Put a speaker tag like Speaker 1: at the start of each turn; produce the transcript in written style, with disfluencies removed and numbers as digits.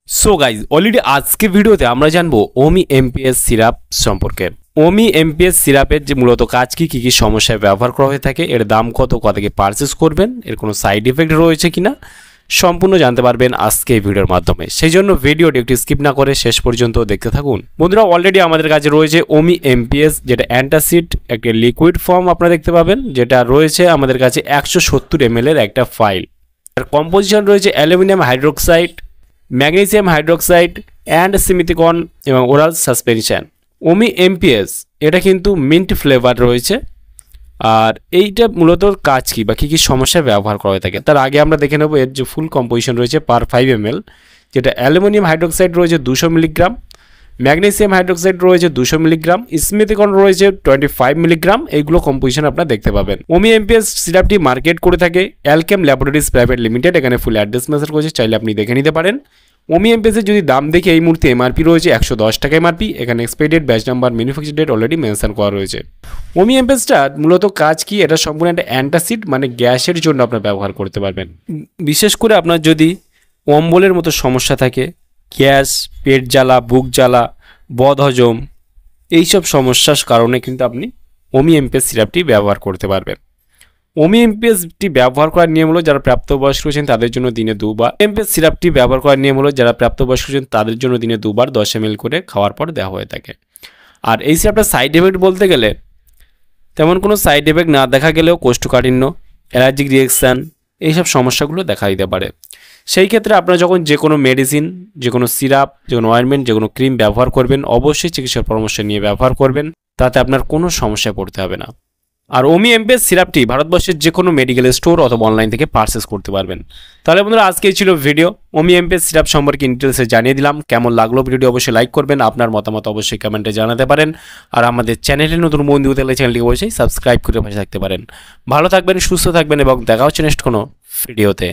Speaker 1: So guys already আজকে ভিডিওতে আমরা জানবো ওমি এমপিএস সিরাপ সম্পর্কে। ওমি এমপিএস সিরাপের যে মূলত কাজ কি কি সমস্যায় ব্যবহার করা হয়ে থাকে, এর দাম কত, থেকে পারচেস করবেন, এর কোনো সাইড এফেক্ট রয়েছে কিনা সম্পূর্ণ জানতে পারবেন আজকে এই ভিডিওর মাধ্যমে। সেই জন্য ভিডিওটি একটু স্কিপ না করে শেষ পর্যন্ত দেখতে থাকুন। বন্ধুরা, অলরেডি আমাদের কাছে রয়েছে ওমি এমপিএস, যেটা অ্যান্টাসিড একটা লিকুইড ফর্ম আপনারা দেখতে পাবেন, যেটা রয়েছে আমাদের কাছে 170 ml এর একটা ফাইল। আর কম্পোজিশন রয়েছে aluminium hydroxide, magnesium hydroxide and simethicone এবং ওরাল সাসপেনশন। ওমি এমপিএস এটা কিন্তু মিন্ট ফ্লেভার রয়েছে। আর এইটা মূলত কাজ কি বা কী কী সমস্যায় ব্যবহার করা হয়ে থাকে তার আগে আমরা দেখে নেব এর যে ফুল কম্পোজিশন রয়েছে পার 5 ml, যেটা অ্যালুমিনিয়াম হাইড্রোক্সাইড রয়েছে 200 মিলিগ্রাম, ম্যাগনেসিয়াম হাইড্রোক্সাইড রয়েছে 200 মিলিগ্রাম, স্মিথিকন রয়েছে 25 মিলিগ্রাম। এইগুলো কম্পোজিশন আপনারা দেখতে পাবেন। ওমি এমপিএস সিরাপটি মার্কেট করে থাকে অ্যালকেম ল্যাবরেটরিজ প্রাইভেট লিমিটেড। এখানে ফুল অ্যাড্রেস মেসেজ রয়েছে, চাইলে আপনি দেখে নিতে পারেন। ওমি এমপিএসের যদি দাম দেখি এই মুহূর্তে এমআরপি রয়েছে 110 টাকা এমআরপি। এখানে expiry date, batch number, manufacture date already mention করা রয়েছে। ওমি এমপিএসটা মূলত কাজ কি, এটা সম্পূর্ণ একটা অ্যান্টাসিড, মানে গ্যাসের জন্য আপনার ব্যবহার করতে পারবেন। বিশেষ করে আপনার যদি অম্বলের মতো সমস্যা থাকে, গ্যাস, পেট জ্বালা, বুক জ্বালা, বদহজম, এইসব সমস্যার কারণে কিন্তু আপনি ওমি এমপিএস সিরাপটি ব্যবহার করতে পারবেন। ওমি এমপিএসটি ব্যবহার করার নিয়ম হলো যারা প্রাপ্তবয়স্ক রয়েছেন তাদের জন্য দিনে 2 বার। এমপিএস সিরাপটি ব্যবহার করার নিয়ম হলো যারা প্রাপ্তবয়স্ক রয়েছেন তাদের জন্য দিনে 2 বার 10 ml করে খাওয়ার পর দেওয়া হয়ে থাকে। আর এই সিরাপটার সাইড এফেক্ট বলতে গেলে তেমন কোনো সাইড এফেক্ট না দেখা গেলেও কোষ্ঠকাঠিন্য, অ্যালার্জিক রিয়েকশান, এইসব সমস্যাগুলো দেখা দিতে পারে। সেই ক্ষেত্রে আপনারা যখন যে কোনো মেডিসিন, যে কোনো সিরাপ, যে কোনো অয়েনমেন্ট, যে কোনো ক্রিম ব্যবহার করবেন অবশ্যই চিকিৎসার পরামর্শ নিয়ে ব্যবহার করবেন, তাতে আপনার কোনো সমস্যায় পড়তে হবে না। আর ওমি এমপিএস সিরাপটি ভারতবর্ষের যে কোনো মেডিকেল স্টোর অথবা অনলাইন থেকে পারচেস করতে পারবেন। তাহলে বন্ধুরা, আজকেই ছিল ভিডিও। ওমি এমপিএস সিরাপ সম্পর্কে ডিটেলসে জানিয়ে দিলাম। কেমন লাগলো ভিডিওটি অবশ্যই লাইক করবেন, আপনার মতামত অবশ্যই কমেন্টে জানাতে পারেন। আর আমাদের চ্যানেলে নতুন বন্ধু হতে হলে চ্যানেলটি অবশ্যই সাবস্ক্রাইব করে পাশে থাকতে পারেন। ভালো থাকবেন, সুস্থ থাকবেন এবং দেখা হচ্ছে নেক্সট কোনো ভিডিওতে।